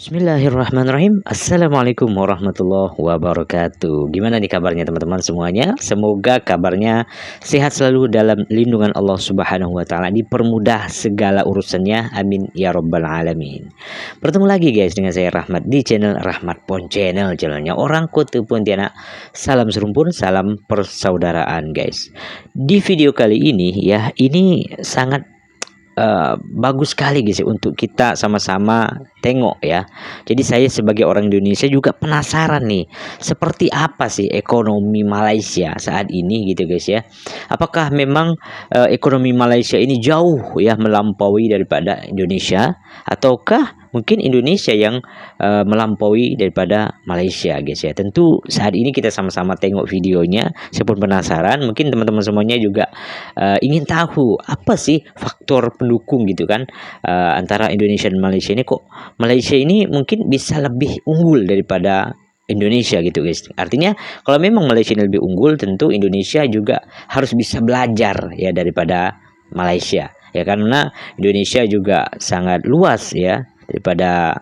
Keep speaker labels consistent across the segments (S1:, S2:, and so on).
S1: Bismillahirrahmanirrahim. Assalamualaikum warahmatullahi wabarakatuh. Gimana nih kabarnya teman-teman semuanya? Semoga kabarnya sehat selalu dalam lindungan Allah Subhanahu wa taala, dipermudah segala urusannya. Amin ya rabbal alamin. Bertemu lagi guys dengan saya Rahmat di channel Rahmat Pon Channel, channelnya orang Kutu Pontianak. Salam serumpun, salam persaudaraan guys. Di video kali ini ya, ini sangat bagus sekali guys untuk kita sama-sama tengok ya. Jadi saya sebagai orang Indonesia juga penasaran nih, seperti apa sih ekonomi Malaysia saat ini gitu guys ya. Apakah memang ekonomi Malaysia ini jauh ya melampaui daripada Indonesia, ataukah mungkin Indonesia yang melampaui daripada Malaysia guys ya. Tentu saat ini kita sama-sama tengok videonya. Saya pun penasaran, mungkin teman-teman semuanya juga ingin tahu apa sih faktor pendukung gitu kan, antara Indonesia dan Malaysia ini. Kok Malaysia ini mungkin bisa lebih unggul daripada Indonesia gitu guys. Artinya kalau memang Malaysia ini lebih unggul, tentu Indonesia juga harus bisa belajar ya daripada Malaysia ya, karena Indonesia juga sangat luas ya, daripada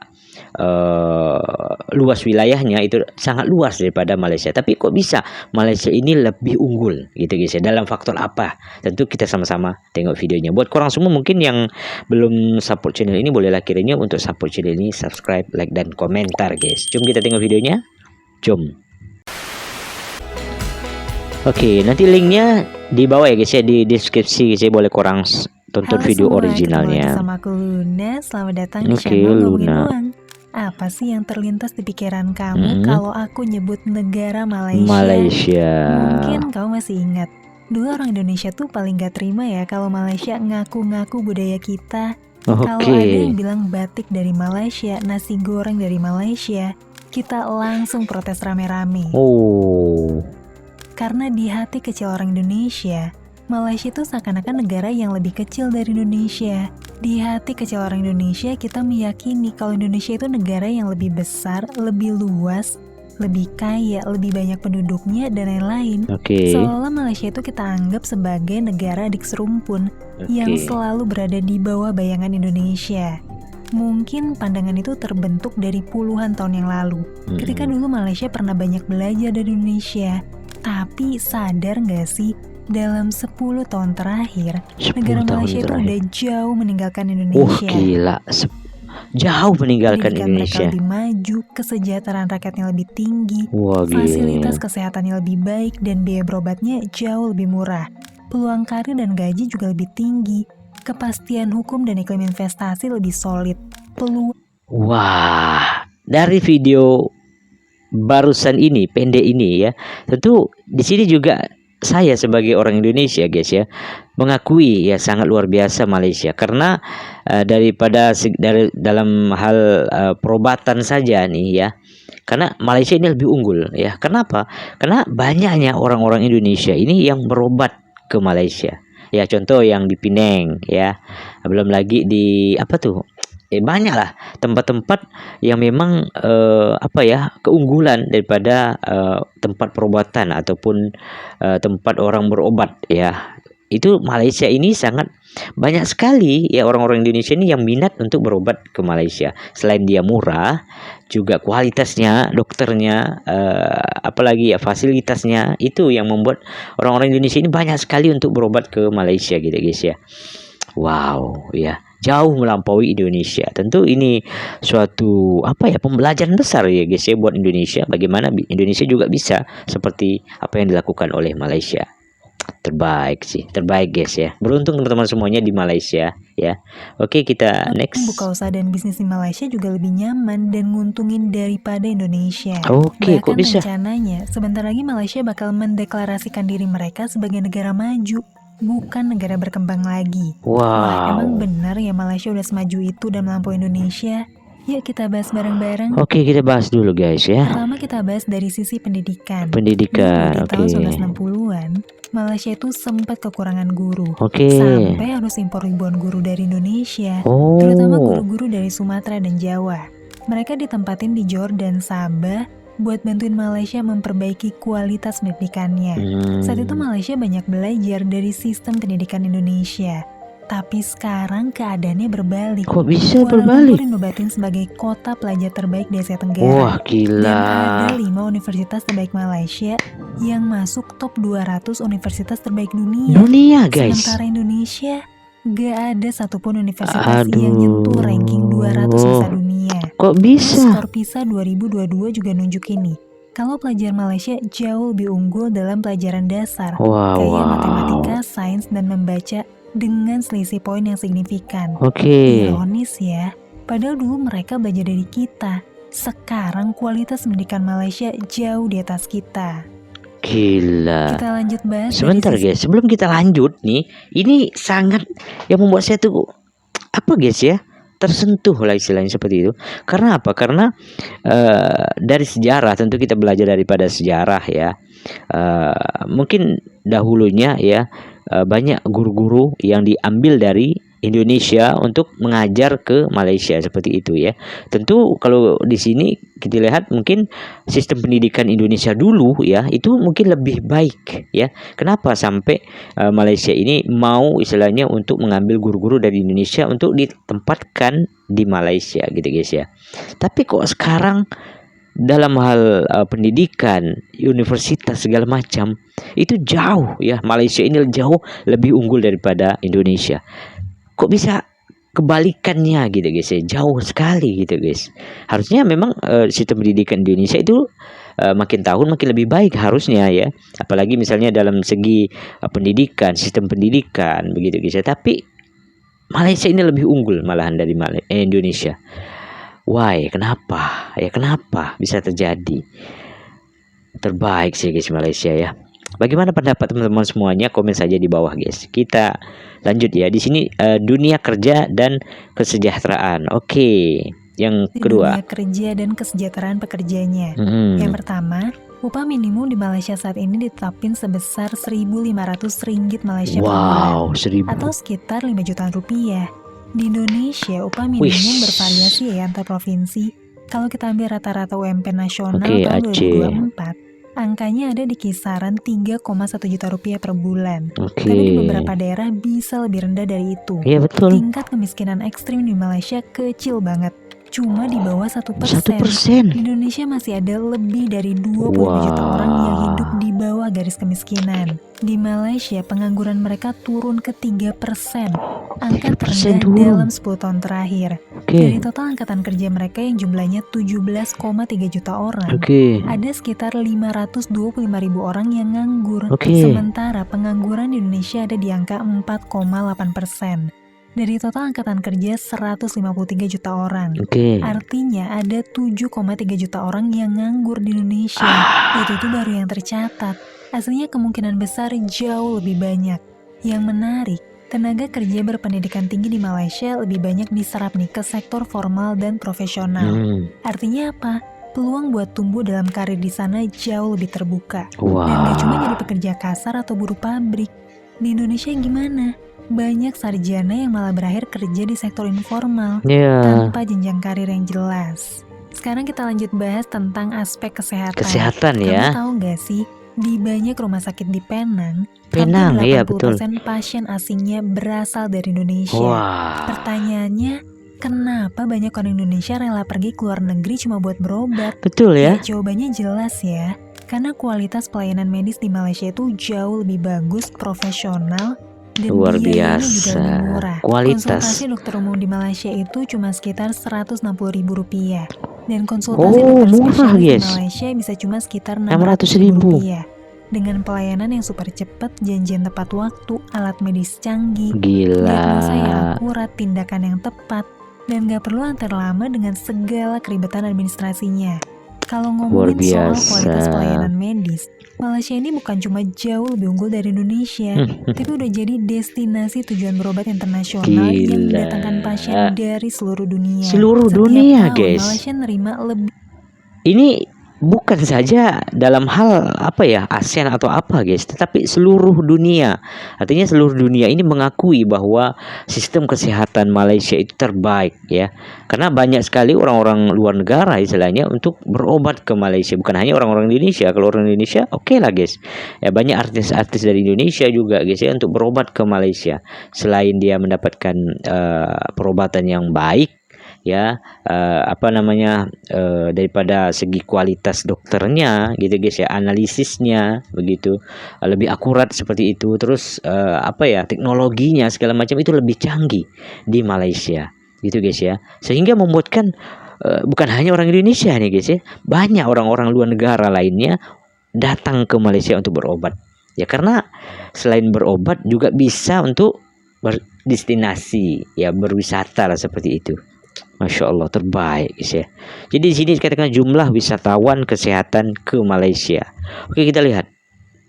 S1: luas wilayahnya itu sangat luas daripada Malaysia. Tapi kok bisa Malaysia ini lebih unggul gitu guys ya, dalam faktor apa? Tentu kita sama-sama tengok videonya. Buat korang semua mungkin yang belum support channel ini, bolehlah kiranya untuk support channel ini, subscribe, like, dan komentar guys. Jom kita tengok videonya. Jom. Oke, nanti linknya di bawah ya guys ya, di deskripsi guys ya, boleh korang tonton video originalnya.
S2: Sama aku Luna, selamat datang di channel Ngomongin Uang. Apa sih yang terlintas di pikiran kamu kalau aku nyebut negara Malaysia? Mungkin kamu masih ingat, dulu orang Indonesia tuh paling gak terima ya kalau Malaysia ngaku-ngaku budaya kita. Kalau ada yang bilang batik dari Malaysia, nasi goreng dari Malaysia, kita langsung protes rame-rame. Karena di hati kecil orang Indonesia, Malaysia itu seakan-akan negara yang lebih kecil dari Indonesia. Di hati kecil orang Indonesia, kita meyakini kalau Indonesia itu negara yang lebih besar, lebih luas, lebih kaya, lebih banyak penduduknya, dan lain-lain. Seolah Malaysia itu kita anggap sebagai negara adik serumpun yang selalu berada di bawah bayangan Indonesia. Mungkin pandangan itu terbentuk dari puluhan tahun yang lalu, ketika dulu Malaysia pernah banyak belajar dari Indonesia. Tapi sadar gak sih, dalam 10 tahun terakhir, negara Malaysia itu udah jauh meninggalkan Indonesia.
S1: Gila, jauh meninggalkan Indonesia.
S2: Mereka lebih maju, kesejahteraan rakyatnya lebih tinggi, fasilitas kesehatannya lebih baik, dan biaya berobatnya jauh lebih murah. Peluang karir dan gaji juga lebih tinggi, kepastian hukum dan iklim investasi lebih solid.
S1: Wah, dari video barusan ini, pendek ini ya, tentu di sini juga saya sebagai orang Indonesia guys ya, mengakui ya sangat luar biasa Malaysia, karena dari dalam hal perobatan saja nih ya, karena Malaysia ini lebih unggul ya. Kenapa? Karena banyaknya orang-orang Indonesia ini yang berobat ke Malaysia ya, contoh yang di Penang ya, belum lagi di apa tuh, banyak lah tempat-tempat yang memang keunggulan daripada tempat perobatan ataupun tempat orang berobat ya. Itu Malaysia ini sangat banyak sekali ya orang-orang Indonesia ini yang minat untuk berobat ke Malaysia. Selain dia murah, juga kualitasnya, dokternya, apalagi ya fasilitasnya, itu yang membuat orang-orang Indonesia ini banyak sekali untuk berobat ke Malaysia gitu guys ya. Wow ya, jauh melampaui Indonesia. Tentu ini suatu pembelajaran besar ya guys ya buat Indonesia, bagaimana Indonesia juga bisa seperti apa yang dilakukan oleh Malaysia. Terbaik guys ya. Beruntung teman-teman semuanya di Malaysia ya. Oke, kita next.
S2: Buka usaha dan bisnis di Malaysia juga lebih nyaman dan nguntungin daripada Indonesia.
S1: Kok bisa?
S2: Rencananya sebentar lagi Malaysia bakal mendeklarasikan diri mereka sebagai negara maju, bukan negara berkembang lagi. Wah, emang benar ya Malaysia udah semaju itu dan melampaui Indonesia? Yuk kita bahas bareng-bareng.
S1: Oke, kita bahas dulu guys ya.
S2: Pertama kita bahas dari sisi pendidikan.
S1: Di
S2: tahun 1960-an, Malaysia itu sempat kekurangan guru. Sampai harus impor ribuan guru dari Indonesia, terutama guru-guru dari Sumatera dan Jawa. Mereka ditempatin di Johor dan Sabah buat bantuin Malaysia memperbaiki kualitas pendidikannya. Saat itu Malaysia banyak belajar dari sistem pendidikan Indonesia. Tapi sekarang keadaannya berbalik.
S1: Kok bisa
S2: Kuala
S1: berbalik?
S2: Lumpur dinobatin sebagai kota pelajar terbaik di Asia Tenggara.
S1: Wah,
S2: Dan
S1: gila.
S2: ada 5 universitas terbaik Malaysia yang masuk top 200 universitas terbaik dunia.
S1: Dunia, guys.
S2: Sementara Indonesia gak ada satupun universitas yang nyentuh ranking 200 besar dunia.
S1: Kok
S2: Terus
S1: bisa?
S2: skor PISA 2022 juga nunjukin nih, kalau pelajar Malaysia jauh lebih unggul dalam pelajaran dasar,
S1: Wow,
S2: kayak
S1: wow.
S2: matematika, sains, dan membaca dengan selisih poin yang signifikan.
S1: Oke.
S2: Ironis ya, padahal dulu mereka belajar dari kita. Sekarang kualitas pendidikan Malaysia jauh di atas kita.
S1: Gila.
S2: Kita lanjut bahas dari
S1: Sebentar
S2: sisi-
S1: guys, sebelum kita lanjut nih, ini sangat yang membuat saya tuh apa guys ya, tersentuh lah istilahnya seperti itu. Karena apa? Karena dari sejarah, tentu kita belajar daripada sejarah ya. Mungkin dahulunya ya banyak guru-guru yang diambil dari Indonesia untuk mengajar ke Malaysia seperti itu ya. Tentu kalau di sini kita lihat mungkin sistem pendidikan Indonesia dulu ya itu mungkin lebih baik ya. Kenapa sampai Malaysia ini mau istilahnya untuk mengambil guru-guru dari Indonesia untuk ditempatkan di Malaysia gitu guys ya. Tapi kok sekarang dalam hal pendidikan, universitas segala macam itu jauh ya, Malaysia ini jauh lebih unggul daripada Indonesia. Kok bisa kebalikannya gitu guys ya, jauh sekali gitu guys. Harusnya memang sistem pendidikan Indonesia itu makin tahun makin lebih baik harusnya ya, apalagi misalnya dalam segi pendidikan, sistem pendidikan begitu guys ya. Tapi Malaysia ini lebih unggul malahan dari Indonesia. Why? Kenapa? Ya kenapa bisa terjadi? Terbaik sih guys Malaysia ya. Bagaimana pendapat teman-teman semuanya? Komen saja di bawah guys. Kita lanjut ya. Di sini dunia kerja dan kesejahteraan. Oke. Yang kedua.
S2: Dunia kerja dan kesejahteraan pekerjanya.
S1: Hmm.
S2: Yang pertama, upah minimum di Malaysia saat ini ditetapin sebesar 1.500 ringgit Malaysia per bulan.
S1: Wow, 1.000.
S2: Atau sekitar 5 jutaan rupiah. Di Indonesia, upah minimum
S1: Wish.
S2: bervariasi ya antar provinsi. Kalau kita ambil rata-rata UMP nasional
S1: Oke,
S2: tahun
S1: Aceh.
S2: 2024, angkanya ada di kisaran 3,1 juta rupiah per bulan.
S1: Oke.
S2: Tapi di beberapa daerah bisa lebih rendah dari itu.
S1: Iya betul.
S2: Tingkat kemiskinan ekstrim di Malaysia kecil banget, cuma di bawah 1%.
S1: 1%.
S2: Di Indonesia masih ada lebih dari 20 juta
S1: Wah.
S2: orang yang hidup di bawah garis kemiskinan. Di Malaysia, pengangguran mereka turun ke 3%, angka
S1: 3%
S2: terendah
S1: turun.
S2: dalam 10 tahun terakhir.
S1: Oke.
S2: Dari total angkatan kerja mereka yang jumlahnya 17,3 juta orang,
S1: Oke.
S2: ada sekitar 525.000 orang yang nganggur.
S1: Oke.
S2: Sementara pengangguran di Indonesia ada di angka 4,8%. Dari total angkatan kerja 153 juta orang.
S1: Oke.
S2: Artinya ada 7,3 juta orang yang nganggur di Indonesia. Itu tuh baru yang tercatat. Aslinya kemungkinan besar jauh lebih banyak. Yang menarik, tenaga kerja berpendidikan tinggi di Malaysia lebih banyak diserap nih ke sektor formal dan profesional. Artinya apa? Peluang buat tumbuh dalam karir di sana jauh lebih terbuka. Dan gak cuma jadi pekerja kasar atau buruh pabrik. Di Indonesia gimana? Banyak sarjana yang malah berakhir kerja di sektor informal
S1: Ya.
S2: tanpa jenjang karir yang jelas. Sekarang kita lanjut bahas tentang aspek kesehatan.
S1: Kesehatan
S2: Kamu
S1: ya.
S2: tahu gak sih, di banyak rumah sakit di Penang,
S1: Penang,
S2: hampir
S1: iya
S2: 80%
S1: betul.
S2: pasien asingnya berasal dari Indonesia.
S1: Wah.
S2: Pertanyaannya, kenapa banyak orang Indonesia rela pergi ke luar negeri cuma buat berobat?
S1: Betul ya.
S2: Jawabannya jelas ya. Karena kualitas pelayanan medis di Malaysia itu jauh lebih bagus, profesional, dan
S1: Luar
S2: biayanya juga
S1: biasa.
S2: lebih murah.
S1: Kualitas.
S2: Konsultasi dokter umum di Malaysia itu cuma sekitar Rp160.000. Dan konsultasi
S1: Oh,
S2: dokter
S1: murah,
S2: spesialis di
S1: guys.
S2: Malaysia bisa cuma sekitar
S1: 600.000.
S2: Rp600.000. Dengan pelayanan yang super cepat, janjian tepat waktu, alat medis canggih, diagnosa yang
S1: Gila.
S2: akurat, tindakan yang tepat, dan gak perlu antar lama dengan segala keribetan administrasinya. Kalau
S1: Luar
S2: ngomongin soal
S1: biasa.
S2: kualitas pelayanan medis, Malaysia ini bukan cuma jauh lebih unggul dari Indonesia, tapi udah jadi destinasi tujuan berobat internasional yang
S1: Gila.
S2: mendatangkan pasien dari seluruh dunia.
S1: Seluruh
S2: Setiap
S1: dunia,
S2: tahun,
S1: guys.
S2: Malaysia nerima lebih
S1: Ini bukan saja dalam hal apa ya ASEAN atau apa guys, tetapi seluruh dunia. Artinya seluruh dunia ini mengakui bahwa sistem kesehatan Malaysia itu terbaik ya. Karena banyak sekali orang-orang luar negara istilahnya untuk berobat ke Malaysia, bukan hanya orang-orang Indonesia. Kalau orang Indonesia oke lah guys. Ya banyak artis-artis dari Indonesia juga guys ya untuk berobat ke Malaysia. Selain dia mendapatkan perobatan yang baik ya, daripada segi kualitas dokternya gitu guys ya, analisisnya begitu lebih akurat seperti itu. Terus teknologinya segala macam itu lebih canggih di Malaysia gitu guys ya, sehingga membuatkan bukan hanya orang Indonesia nih guys ya, banyak orang-orang luar negara lainnya datang ke Malaysia untuk berobat ya, karena selain berobat juga bisa untuk berdestinasi ya, berwisata lah seperti itu. Masya Allah terbaik guys ya. Jadi di sini dikatakan jumlah wisatawan kesehatan ke Malaysia. Oke, kita lihat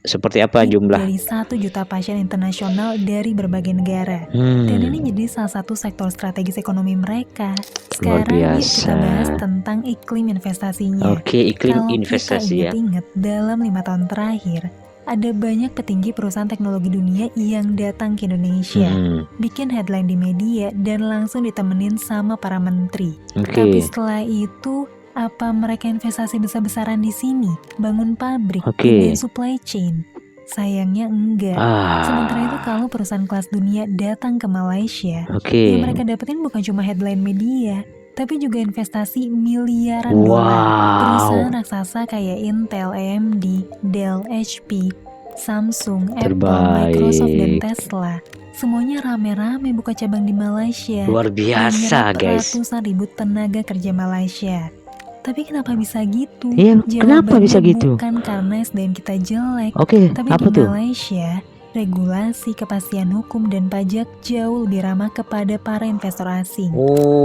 S1: seperti apa jumlah.
S2: Dari 1 juta pasien internasional dari berbagai negara. Dan ini jadi salah satu sektor strategis ekonomi mereka. Sekarang yuk kita bahas tentang iklim investasinya.
S1: Oke, iklim investasi ya.
S2: Kalau kita ingat dalam 5 tahun terakhir, ada banyak petinggi perusahaan teknologi dunia yang datang ke Indonesia, bikin headline di media dan langsung ditemenin sama para menteri. Tapi setelah itu, apa mereka investasi besar-besaran di sini, bangun pabrik, dan supply chain? Sayangnya enggak. Sementara itu kalau perusahaan kelas dunia datang ke Malaysia, yang mereka dapetin bukan cuma headline media, tapi juga investasi miliaran dolar. Perusahaan raksasa kayak Intel, AMD, Dell, HP, Samsung, Apple, Microsoft, dan Tesla. Semuanya rame-rame buka cabang di Malaysia.
S1: Luar biasa guys.
S2: Ratusan ribu tenaga kerja Malaysia. Tapi kenapa bisa gitu?
S1: Iya, kenapa bisa gitu?
S2: Bukan karena SDM kita jelek. Tapi
S1: apa
S2: di
S1: tuh?
S2: Malaysia, regulasi, kepastian hukum, dan pajak jauh lebih ramah kepada para investor asing.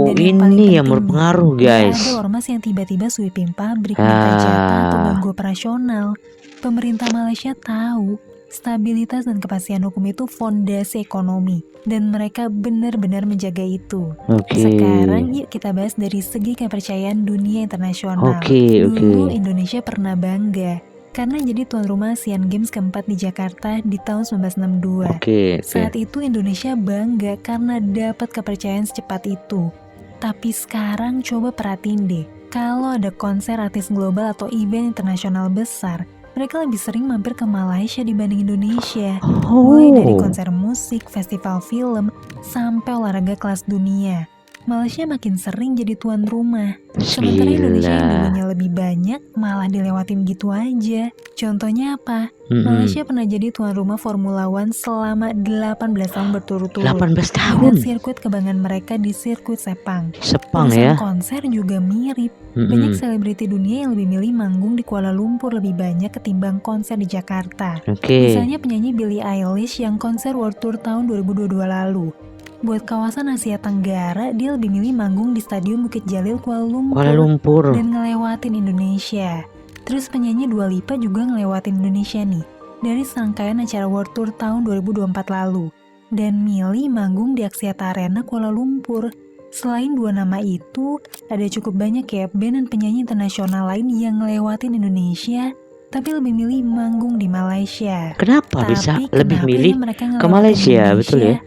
S2: Dan
S1: ini yang berpengaruh guys.
S2: Ada ormas yang tiba-tiba sweeping pabrik, minta jatah atau ganggu operasional. Pemerintah Malaysia tahu stabilitas dan kepastian hukum itu fondasi ekonomi, dan mereka benar-benar menjaga itu. Sekarang yuk kita bahas dari segi kepercayaan dunia internasional. Dulu Indonesia pernah bangga karena jadi tuan rumah Asian Games keempat di Jakarta di tahun 1962. Saat itu Indonesia bangga karena dapat kepercayaan secepat itu. Tapi sekarang coba perhatiin deh, kalau ada konser artis global atau event internasional besar, mereka lebih sering mampir ke Malaysia dibanding Indonesia. Mulai dari konser musik, festival film, sampai olahraga kelas dunia. Malaysia makin sering jadi tuan rumah. Sementara Indonesia yang dulunya lebih banyak malah dilewatin gitu aja. Contohnya apa? Malaysia pernah jadi tuan rumah Formula One selama 18 tahun berturut-turut.
S1: 18 tahun?
S2: Dengan sirkuit kebanggaan mereka di sirkuit Sepang.
S1: Ya?
S2: Konser juga mirip. Banyak selebriti dunia yang lebih milih manggung di Kuala Lumpur lebih banyak ketimbang konser di Jakarta. Misalnya penyanyi Billie Eilish yang konser World Tour tahun 2022 lalu. Buat kawasan Asia Tenggara, dia lebih milih manggung di Stadion Bukit Jalil Kuala Lumpur dan ngelewatin Indonesia. Terus penyanyi Dua Lipa juga ngelewatin Indonesia nih, dari serangkaian acara World Tour tahun 2024 lalu, dan milih manggung di Axiata Arena Kuala Lumpur. Selain dua nama itu, ada cukup banyak ya band dan penyanyi internasional lain yang ngelewatin Indonesia, tapi lebih milih manggung di Malaysia.
S1: Kenapa bisa lebih milih ke Malaysia, betul ya?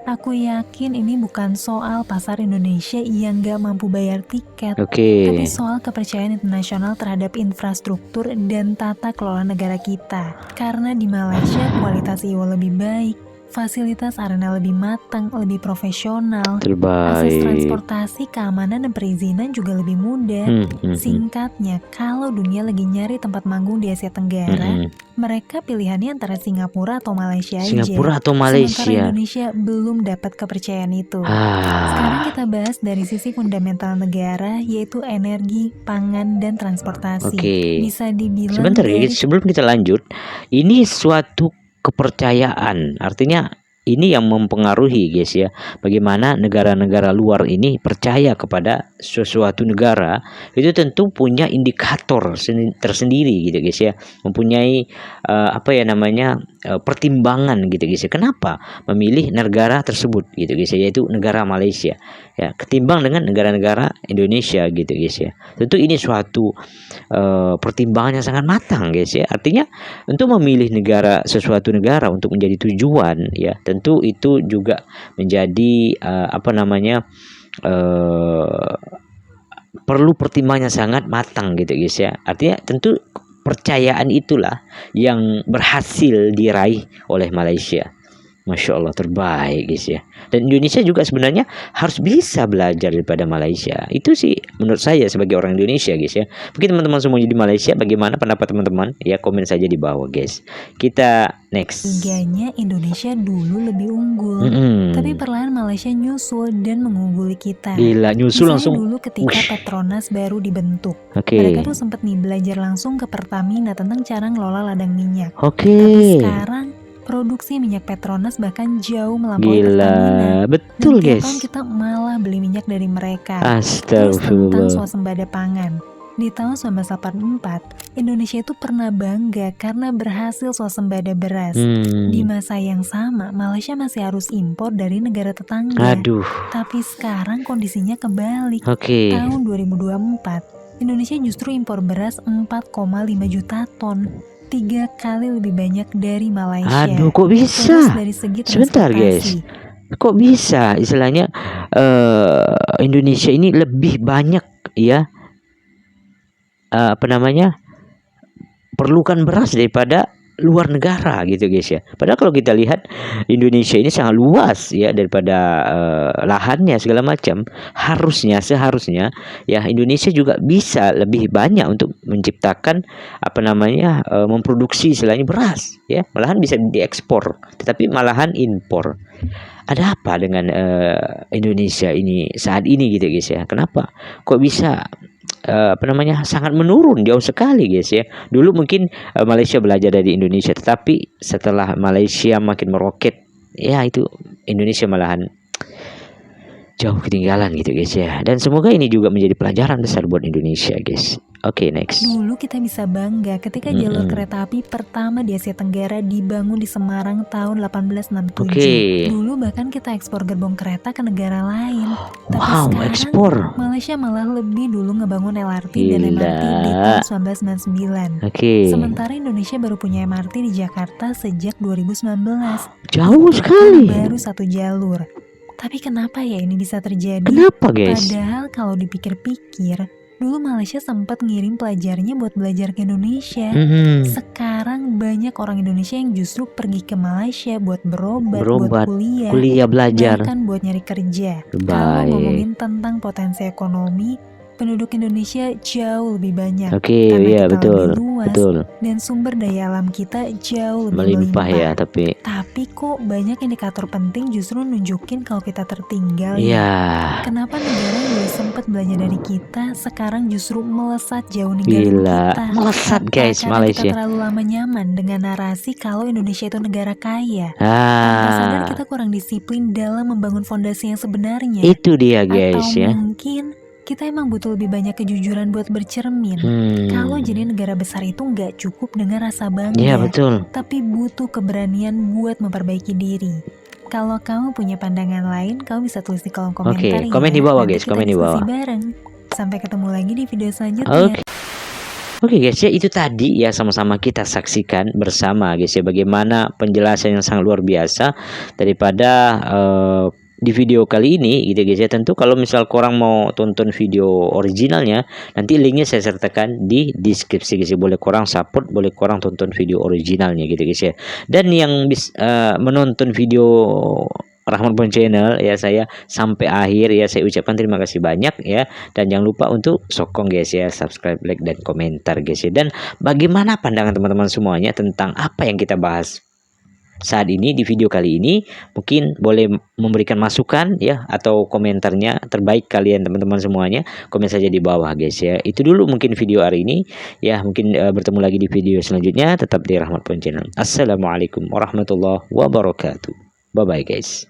S2: Aku yakin ini bukan soal pasar Indonesia yang gak mampu bayar tiket, tapi soal kepercayaan internasional terhadap infrastruktur dan tata kelola negara kita. Karena di Malaysia kualitas IO lebih baik, fasilitas arena lebih matang, lebih profesional, akses transportasi, keamanan, dan perizinan juga lebih mudah. Singkatnya, kalau dunia lagi nyari tempat manggung di Asia Tenggara, mereka pilihannya antara Singapura atau Malaysia aja. Sementara Indonesia belum dapat kepercayaan itu. Sekarang kita bahas dari sisi fundamental negara, yaitu energi, pangan, dan transportasi. Bisa dibilang
S1: sebentar ya, sebelum kita lanjut, ini suatu kepercayaan, artinya ini yang mempengaruhi guys ya, bagaimana negara-negara luar ini percaya kepada sesuatu negara. Itu tentu punya indikator tersendiri gitu guys ya, mempunyai pertimbangan gitu guys ya. Kenapa memilih negara tersebut gitu guys ya, yaitu negara Malaysia ya, ketimbang dengan negara-negara Indonesia gitu guys ya. Tentu ini suatu pertimbangan yang sangat matang guys ya. Artinya untuk memilih sesuatu negara untuk menjadi tujuan ya, tentu itu juga menjadi perlu pertimbangan yang sangat matang gitu guys ya. Artinya tentu percayaan itulah yang berhasil diraih oleh Malaysia. Masya Allah, terbaik guys ya. Dan Indonesia juga sebenarnya harus bisa belajar daripada Malaysia. Itu sih menurut saya sebagai orang Indonesia guys ya. Mungkin teman-teman semua di Malaysia, bagaimana pendapat teman-teman? Ya, komen saja di bawah guys. Kita next.
S2: Tiganya Indonesia dulu lebih unggul, tapi perlahan Malaysia nyusul dan mengungguli kita.
S1: Gila, nyusul
S2: Misalnya
S1: langsung.
S2: dulu ketika Petronas baru dibentuk,
S1: Oke.
S2: mereka tuh sempat nih belajar langsung ke Pertamina tentang cara ngelola ladang minyak.
S1: Oke.
S2: Tapi sekarang produksi minyak Petronas bahkan jauh melampaui Pertamina.
S1: Betul
S2: Dan tiap
S1: guys.
S2: tahun kita malah beli minyak dari mereka. Terus tentang
S1: Astagfirullah.
S2: swasembada pangan. Di tahun 1984, Indonesia itu pernah bangga karena berhasil swasembada beras. Di masa yang sama, Malaysia masih harus impor dari negara tetangga.
S1: Aduh.
S2: Tapi sekarang kondisinya kebalik.
S1: Oke.
S2: Tahun 2024, Indonesia justru impor beras 4,5 juta ton. 3 kali lebih banyak dari Malaysia.
S1: Aduh, kok bisa?
S2: Terus dari segi
S1: Sebentar guys, kok bisa istilahnya Indonesia ini lebih banyak ya perlukan beras daripada luar negara gitu guys ya. Padahal kalau kita lihat Indonesia ini sangat luas ya, daripada lahannya segala macam. Seharusnya ya Indonesia juga bisa lebih banyak untuk menciptakan memproduksi istilahnya beras ya. Malahan bisa diekspor, tetapi malahan impor. Ada apa dengan Indonesia ini saat ini gitu guys ya? Kenapa kok bisa sangat menurun jauh sekali guys ya. Dulu mungkin Malaysia belajar dari Indonesia, tetapi setelah Malaysia makin meroket ya, itu Indonesia malahan jauh ketinggalan gitu guys ya. Dan semoga ini juga menjadi pelajaran besar buat Indonesia guys. Oke, next.
S2: Dulu kita bisa bangga ketika jalur kereta api pertama di Asia Tenggara dibangun di Semarang tahun 1867. Dulu bahkan kita ekspor gerbong kereta ke negara lain. Tapi sekarang
S1: ekspor.
S2: Malaysia malah lebih dulu ngebangun LRT dan MRT di tahun 1999. Sementara Indonesia baru punya MRT di Jakarta sejak 2019.
S1: Jauh sekali.
S2: Baru 1 jalur. Tapi kenapa ya ini bisa terjadi?
S1: Kenapa guys?
S2: Padahal kalau dipikir-pikir, dulu Malaysia sempat ngirim pelajarnya buat belajar ke Indonesia. Sekarang banyak orang Indonesia yang justru pergi ke Malaysia buat berobat, buat kuliah,
S1: belajar,
S2: bahkan buat nyari kerja. Kalau ngomongin tentang potensi ekonomi, penduduk Indonesia jauh lebih banyak. Karena kita lebih luas dan sumber daya alam kita jauh lebih melimpah ya. Tapi kok banyak indikator penting justru nunjukin kalau kita tertinggal ya. Kenapa negara yang dulu sempat belajar dari kita sekarang justru melesat jauh ninggalin kita?
S1: Melesat guys, Malaysia.
S2: Kita terlalu lama nyaman dengan narasi kalau Indonesia itu negara kaya. Tanpa sadar kita kurang disiplin dalam membangun fondasi yang sebenarnya.
S1: Itu dia guys ya.
S2: Atau mungkin kita emang butuh lebih banyak kejujuran buat bercermin. Kalau jadi negara besar itu nggak cukup dengan rasa bangga, tapi butuh keberanian buat memperbaiki diri. Kalau kamu punya pandangan lain, kamu bisa tulis di kolom komentar ya.
S1: Komen di bawah guys, komen di bawah.
S2: Bareng. Sampai ketemu lagi di video selanjutnya.
S1: Oke guys ya, itu tadi ya sama-sama kita saksikan bersama guys ya, bagaimana penjelasan yang sangat luar biasa daripada di video kali ini gitu guys ya. Tentu kalau misal korang mau tonton video originalnya, nanti linknya saya sertakan di deskripsi guys ya. Boleh korang support, boleh korang tonton video originalnya gitu guys ya. Dan yang menonton video Rahmat Pon Channel ya, saya sampai akhir ya, saya ucapkan terima kasih banyak ya. Dan jangan lupa untuk sokong guys ya, subscribe, like, dan komentar guys ya. Dan bagaimana pandangan teman-teman semuanya tentang apa yang kita bahas saat ini di video kali ini? Mungkin boleh memberikan masukan ya, atau komentarnya terbaik kalian teman-teman semuanya, komen saja di bawah guys ya. Itu dulu mungkin video hari ini ya. Mungkin bertemu lagi di video selanjutnya, tetap di Rahmat Pon Channel. Assalamualaikum warahmatullahi wabarakatuh. Bye bye guys.